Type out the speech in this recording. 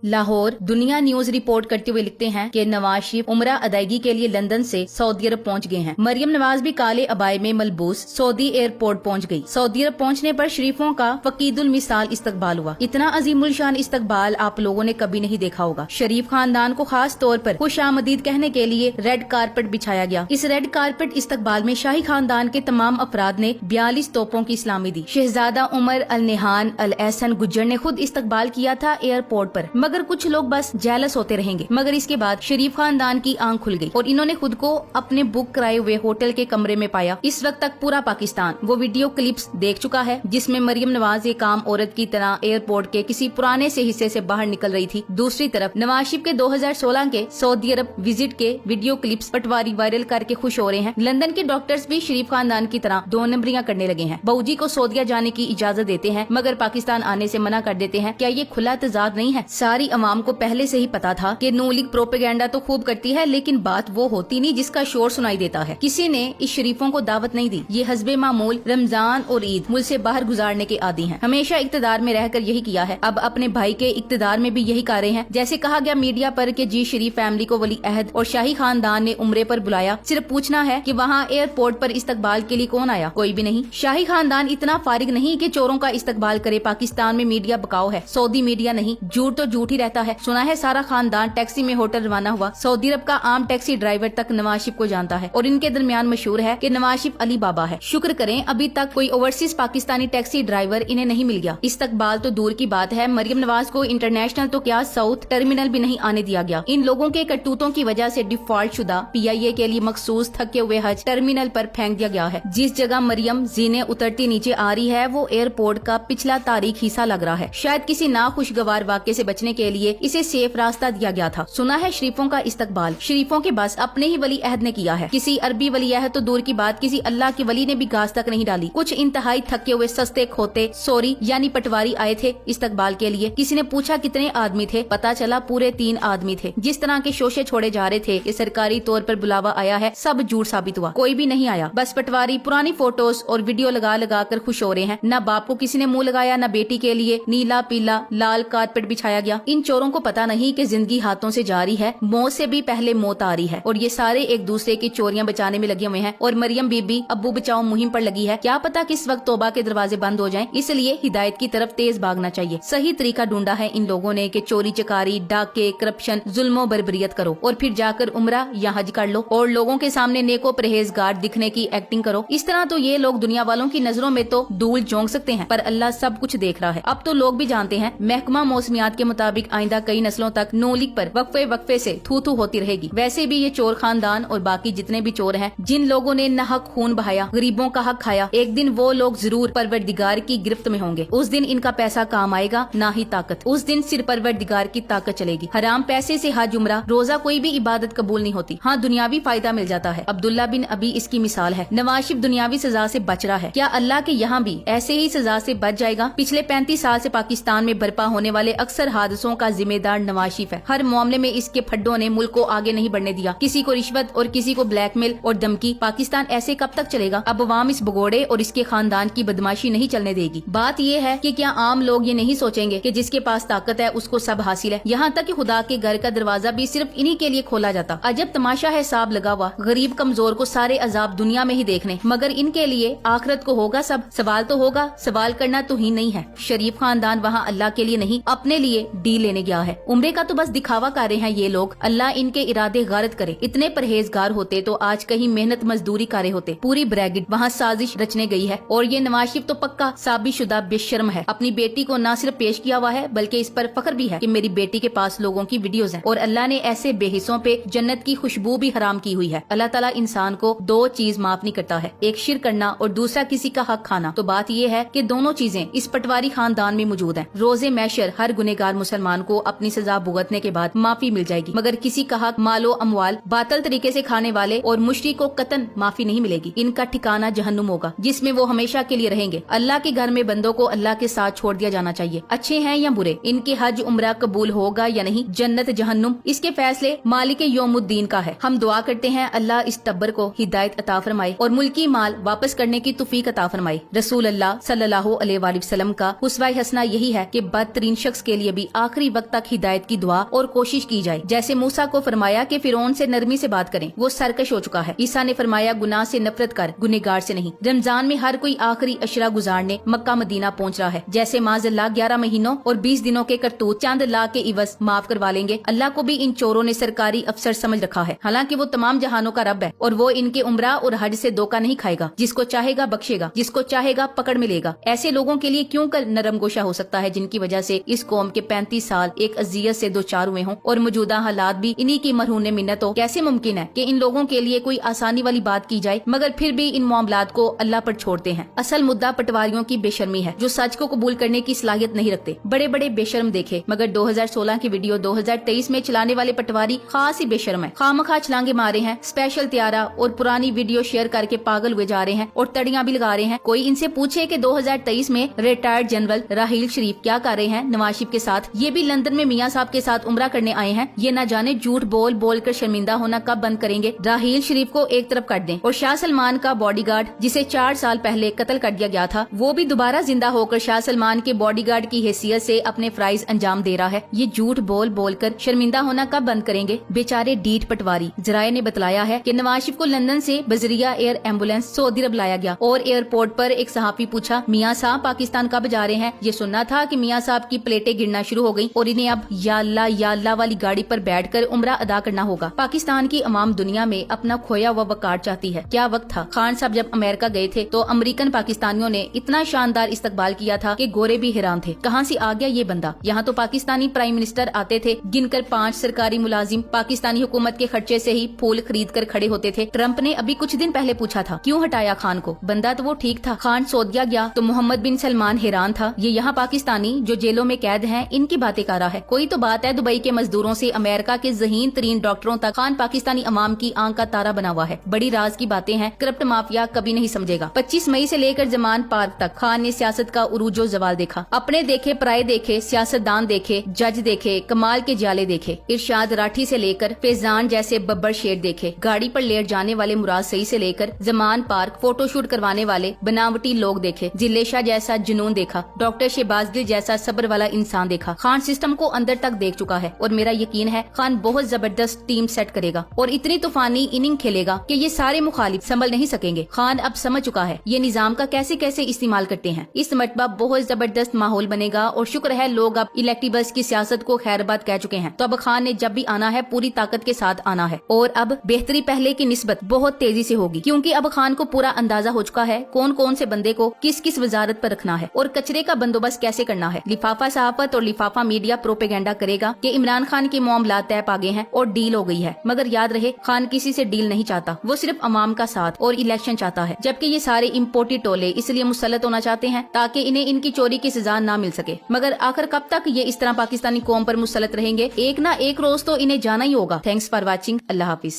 लाहौर दुनिया news report करते हुए लिखते हैं कि नवाज शरीफ उम्रा अदायगी के लिए लंदन से सऊदी अरब पहुंच गए हैं। मरियम नवाज भी काले अबाए में मलबूस सऊदी एयरपोर्ट पहुंच गई। सऊदी अरब पहुंचने पर शरीफों का फकीदुल मिसाल इस्तकबाल हुआ। इतना अजीमुल शान इस्तकबाल आप लोगों ने कभी नहीं देखा होगा। शरीफ खानदान को खास तौर पर खुशामदीद कहने के लिए रेड कारपेट बिछाया गया। इस रेड कारपेट इस्तकबाल में शाही खानदान के तमाम अफराद ने 42 तोपों की इस्लामी दी। शहजादा उमर अल निहान अल एहसन गुज्जर ने खुद इस्तकबाल किया था एयरपोर्ट पर, मगर कुछ लोग बस जेलस होते रहेंगे। मगर इसके बाद शरीफ खानदान की आंख खुल गई और इन्होंने खुद को अपने बुक कराए हुए होटल के कमरे में पाया। इस वक्त तक पूरा पाकिस्तान वो वीडियो क्लिप्स देख चुका है जिसमें मरियम नवाज एक आम औरत की तरह एयरपोर्ट के किसी पुराने से हिस्से से बाहर निकल रही थी। दूसरी तरफ नवाज शरीफ के 2016 के सऊदी अरब विजिट के वीडियो क्लिप्स पटवारी वायरल करके खुश हो रहे हैं। लंदन के डॉक्टर्स भी शरीफ खानदान की तरह 2 नंबरियां करने लगे हैं। बहूजी को सऊदीया जाने की इजाजत देते हैं मगर पाकिस्तान आने से मना कर देते हैं। क्या ये खुला तजाद नहीं है? सारी अवाम को पहले से ही पता था कि नून लीग प्रोपेगेंडा तो खूब करती है लेकिन बात वो होती नहीं जिसका शोर सुनाई देता है। किसी ने इस शरीफों को दावत नहीं दी। ये हस्बे मामूल रमजान और ईद मुल्क से बाहर गुजारने के आदी हैं। हमेशा इक्तदार में रहकर यही किया है, अब अपने भाई के इक्तदार में भी यही कर रहे हैं। जैसे कहा गया मीडिया पर कि जी शरीफ फैमिली को वली अहद और शाही खानदान ने उम्रे पर बुलाया। सिर्फ पूछना है कि वहाँ एयरपोर्ट पर इस्तकबाल के लिए कौन आया? कोई भी नहीं। शाही खानदान इतना फारिग नहीं कि चोरों का इस्तकबाल करे। पाकिस्तान में मीडिया बकाऊ है, सऊदी मीडिया नहीं। झूठ तो झूठ ही रहता है। सुना है सारा खानदान टैक्सी में होटल रवाना हुआ। सऊदी अरब का आम टैक्सी ड्राइवर तक नवाज शरीफ को जानता है और इनके दरमियान मशहूर है कि नवाज शरीफ अली बाबा है। शुक्र करें अभी तक कोई ओवरसीज पाकिस्तानी टैक्सी ड्राइवर इन्हें नहीं मिल गया। इस्तकबाल तो दूर की बात है, मरियम नवाज को इंटरनेशनल तो क्या साउथ टर्मिनल भी नहीं आने दिया गया। इन लोगों के करतूतों की वजह से डिफॉल्ट शुदा PIA के लिए मखसूस थके हुए हज टर्मिनल पर फेंक दिया गया है। जिस जगह मरियम जीने उतरती नीचे आ रही है वो एयरपोर्ट का पिछला तारीख हिस्सा लग रहा है। शायद किसी नाखुशगवार वाक़े से बचने के लिए इसे सेफ रास्ता दिया गया था। सुना है शरीफों का इस्तकबाल शरीफों के बस अपने ही वली अहद ने किया है। किसी अरबी वली अहद तो दूर की बात, किसी अल्लाह की वली ने भी घास तक नहीं डाली। कुछ इंतहाई थके हुए सस्ते खोते सोरी यानी पटवारी आए थे इस्तकबाल के लिए। किसी ने पूछा कितने आदमी थे, पता चला पूरे 3 आदमी थे। जिस तरह के शोशे छोड़े जा रहे थे कि सरकारी तौर पर बुलावा आया है, सब झूठ साबित हुआ। कोई भी नहीं आया। बस पटवारी पुरानी फोटोज और वीडियो लगा लगा कर खुश हो रहे हैं। न बाप को किसी ने मुंह लगाया, न बेटी के लिए नीला पीला लाल कारपेट बिछाया गया। इन चोरों को पता नहीं कि जिंदगी हाथों से जा रही है, मौत से भी पहले मौत आ रही है और ये सारे एक दूसरे की चोरियां बचाने में लगे हुए हैं। और मरियम बीबी अब्बू बचाओ मुहिम पर लगी है। क्या पता किस वक्त तौबा के दरवाजे बंद हो जाएं, इसलिए हिदायत की तरफ तेज भागना चाहिए। सही तरीका ढूंढा है इन लोगों ने कि चोरी चकारी डाके करप्शन जुल्मो बर्बरियत करो और फिर जाकर उम्रा या हज कर लो और लोगों के सामने नेको परहेजगार दिखने की एक्टिंग करो। इस तरह तो ये लोग दुनिया वालों की नजरों में तो धूल झोंक सकते हैं पर अल्लाह सब कुछ देख रहा है। अब तो लोग भी जानते हैं महकमा मौसमियात के मुताबिक आइंदा कई नस्लों तक नून लीग पर वक्फे से थू थू होती रहेगी। वैसे भी ये चोर खानदान और बाकी जितने भी चोर हैं, जिन लोगों ने नाहक खून बहाया, गरीबों का हक खाया, एक दिन वो लोग जरूर परवरदिगार की गिरफ्त में होंगे। उस दिन इनका पैसा काम आएगा ना ही ताकत। उस दिन सिर्फ परवरदिगार की ताकत चलेगी। हराम पैसे से हज उम्रा रोजा कोई भी इबादत कबूल नहीं होती। हाँ दुनियावी फायदा मिल जाता है। अब्दुल्ला बिन अबी इसकी मिसाल है। नवाज शरीफ दुनियावी सजा से बच रहा है। क्या अल्लाह के यहाँ भी ऐसे ही सजा से बच जाएगा? पिछले 35 साल से पाकिस्तान में बर्पा होने वाले अक्सर हादसों का जिम्मेदार नवाज शरीफ है। हर मामले में इसके फड्डों ने मुल्क को आगे नहीं बढ़ने दिया। किसी को रिश्वत और किसी को ब्लैकमेल और धमकी। पाकिस्तान ऐसे कब तक चलेगा? अब अवाम इस भगोड़े और इसके खानदान की बदमाशी नहीं चलने देगी। बात ये है कि क्या आम लोग ये नहीं सोचेंगे कि जिसके पास ताकत है उसको सब हासिल है? यहाँ तक कि खुदा के घर का दरवाजा भी सिर्फ इन्हीं के लिए खोला जाता। अजब तमाशा है साहब लगा हुआ। गरीब कमजोर को सारे अजाब दुनिया में ही देखने, मगर इनके लिए आखिरत को होगा सब। सवाल तो होगा, सवाल करना तो ही नहीं है। शरीफ खानदान वहाँ अल्लाह के लिए नहीं अपने लिए डील लेने गया है। उम्रे का तो बस दिखावा कर रहे हैं ये लोग। अल्लाह इनके इरादे गारत करे। इतने परहेजगार होते तो आज कहीं मेहनत मजदूरी कर रहे होते। पूरी ब्रैकेट वहाँ साजिश रचने गई है और ये नवाज शरीफ तो पक्का साबितशुदा बेशर्म है। अपनी बेटी को न सिर्फ पेश किया हुआ है बल्कि इस पर फख्र भी है कि मेरी बेटी के पास लोगों की वीडियोस हैं और अल्लाह ने ऐसे बेहिस्सों पे जन्नत की खुशबू भी हराम की हुई है। अल्लाह ताला इंसान को 2 चीज माफ नहीं करता है, एक शिर्क करना और दूसरा किसी का हक खाना। तो बात ये है कि दोनों चीजें इस पटवारी खानदान में मौजूद हैं। रोजे मैशर हर गुनहगार मुसलमान को अपनी सजा भुगतने के बाद माफी मिल जाएगी, मगर किसी का हक मालो अमवाल बातल तरीके से खाने वाले और मुश्रिक को कतन माफी नहीं मिलेगी। इनका ठिकाना जहन्नुम होगा जिसमें वो हमेशा के लिए रहेंगे। अल्लाह के घर में बंदों को अल्लाह के साथ छोड़ दिया जाना चाहिए, अच्छे हैं या बुरे। इनके हज उम्रा कबूल होगा या नहीं, जन्नत जहन्नुम, इसके फैसले मालिक यौमुद्दीन का है। हम दुआ करते हैं अल्लाह इस टब्बर को हिदायत अता फरमाए और मुल्की माल वापस करने की तौफीक अता फरमाए। रसूल अल्लाह सल्लल्लाहु अलैहि वसल्लम का उस्वा हसना यही है कि बदतरीन शख्स के लिए भी आखिरी वक्त तक हिदायत की दुआ और कोशिश की जाए। जैसे मूसा को फरमाया कि फिरौन से नरमी से बात करें, वो सरकश हो चुका है। ईसा ने फरमाया गुनाह से नफरत कर, गुनहगार से नहीं। रमजान में हर कोई आखिरी अशरा गुजारने मक्का मदीना पहुंच रहा है। जैसे माज़अल्लाह 11 महीनों और 20 दिनों के करतूत चंद लाख के इवज माफ करवा लेंगे, अल्लाह को भी इन चोरों ने सरकारी अफसर समझ रखा है। हालांकि वो तमाम जहानों का रब है और वो इनके उम्रा और हज से धोखा नहीं खाएगा। जिसको चाहेगा बख्शेगा, जिसको चाहेगा पकड़ में लेगा। ऐसे लोगों के लिए क्यों कर नरम गोशा हो सकता है जिनकी वजह से इस कौम के 35 साल एक अजियत से दो चार हुए हों और मौजूदा हालात भी इन्हीं की मरहून मिन्नत हो। कैसे मुमकिन है कि इन लोगों के लिए कोई आसानी वाली बात की जाए मगर फिर भी इन मामलात को अल्लाह पर छोड़ते हैं। असल मुद्दा पटवारियों की बेशर्मी है जो सच को कबूल करने की सलाहियत नहीं रखते। बड़े बड़े बेशर्म देखे मगर 2016 की वीडियो 2023 में चलाने वाले पटवारी खास ही बेशर्म है। खामखा छलांगे मारे हैं, स्पेशल त्यारा और पुरानी वीडियो शेयर करके पागल हुए जा रहे हैं और तड़ियां भी लगा रहे हैं। कोई इनसे पूछे कि 2023 में रिटायर्ड जनरल राहील शरीफ क्या कर रहे हैं नवाज शरीफ के साथ। ये भी लंदन में मियां साहब के साथ उम्रा करने आए हैं। ये न जाने झूठ बोल बोल कर शर्मिंदा होना कब बंद करेंगे। राहील शरीफ को एक तरफ कर दें और शाह सलमान का बॉडीगार्ड जिसे 4 साल पहले कत्ल कर दिया गया था वो भी दोबारा जिंदा होकर शाह सलमान के बॉडीगार्ड की हैसियत से अपने फराइज अंजाम दे रहा है। ये झूठ बोल बोल कर शर्मिंदा होना कब बंद करेंगे बेचारे डीठ पटवारी। जराये ने बतलाया है कि नवाज शरीफ को लंदन से बजरिया एयर एम्बुलेंस सऊदी अरब लाया गया और एयरपोर्ट पर एक सहाफी पूछा मियां साहब पाकिस्तान कब जा रहे हैं। ये सुनना था कि मियां साहब की प्लेटें गिरना शुरू हो गई और इन्हें अब या अल्लाह वाली गाड़ी पर बैठकर उम्रा अदा करना होगा। पाकिस्तान की अवाम दुनिया में अपना खोया हुआ वकार चाहती है। क्या वक्त था। खान साहब जब अमेरिका गए थे तो अमेरिकन पाकिस्तानियों ने इतना शानदार इस्तकबाल किया था कि गोरे भी हैरान थे। कहां से आ गया ये बंदा। यहाँ तो पाकिस्तानी प्राइम मिनिस्टर आते थे, गिनकर 5 सरकारी मुलाजिम पाकिस्तानी हुकूमत के खर्चे से ही फूल खरीद कर खड़े होते थे। ट्रंप ने अभी कुछ दिन पहले पूछा था क्यों हटाया खान को। बंदा तो वो ठीक था। खान सऊदीया गया तो मोहम्मद बिन सलमान हैरान था। ये यहाँ पाकिस्तानी जो जेलों में कैद हैं इनकी बातें कर रहा है। कोई तो बात है दुबई के मजदूरों से अमेरिका के ज़हीन तरीन डॉक्टरों तक खान पाकिस्तानी अवाम की आंख का तारा बना हुआ है। बड़ी राज की बातें हैं, करप्ट माफिया कभी नहीं समझेगा। 25 मई से लेकर जमान पार्क तक खान ने सियासत का उरूजो जवाल देखा। अपने देखे, पराये देखे, सियासतदान देखे, जज देखे, कमाल के जाले देखे। इरशाद राठी से लेकर फैजान जैसे बब्बर शेर देखे। गाड़ी पर लेट जाने वाले मुराद सही से लेकर जमान पार्क फोटोशूट करवाने वाले बनावटी लोग देखे। जिले शाह जैसा जुनून देखा। डॉक्टर शहबाजगिल जैसा सब्र वाला इंसान देखा। खान सिस्टम को अंदर तक देख चुका है और मेरा यकीन है खान बहुत जबरदस्त टीम सेट करेगा और इतनी तूफानी इनिंग खेलेगा कि ये सारे मुखालिफ संभल नहीं सकेंगे। खान अब समझ चुका है ये निजाम का कैसे कैसे इस्तेमाल करते हैं। इस मरतबा बहुत जबरदस्त माहौल बनेगा और शुक्र है लोग अब इलेक्टिबल्स की सियासत को खैरबाद कह चुके हैं। तो अब खान ने जब भी आना है पूरी ताकत के साथ आना है और अब बेहतरी पहले की निस्बत बहुत तेजी से होगी क्योंकि अब खान को पूरा अंदाजा हो चुका है कौन कौन से बंदे को किस किस वजारत पर रखना है और कचरे का बंदोबस्त कैसे करना है। लिफाफा सहाफत और लिफाफा मीडिया प्रोपेगेंडा करेगा कि इमरान खान के मामला तय पा गए हैं और डील हो गई है। मगर याद रहे खान किसी से डील नहीं चाहता, वो सिर्फ अवाम का साथ और इलेक्शन चाहता है। जबकि ये सारे इम्पोर्टेड टोले इसलिए मुसल्लत होना चाहते हैं ताकि इन्हें इनकी चोरी की सजा ना मिल सके। मगर आखिर कब तक ये इस तरह पाकिस्तानी कौम पर मुसल्लत रहेंगे। एक ना एक रोज तो इन्हें जाना ही होगा। Thanks for watching. Allah Hafiz.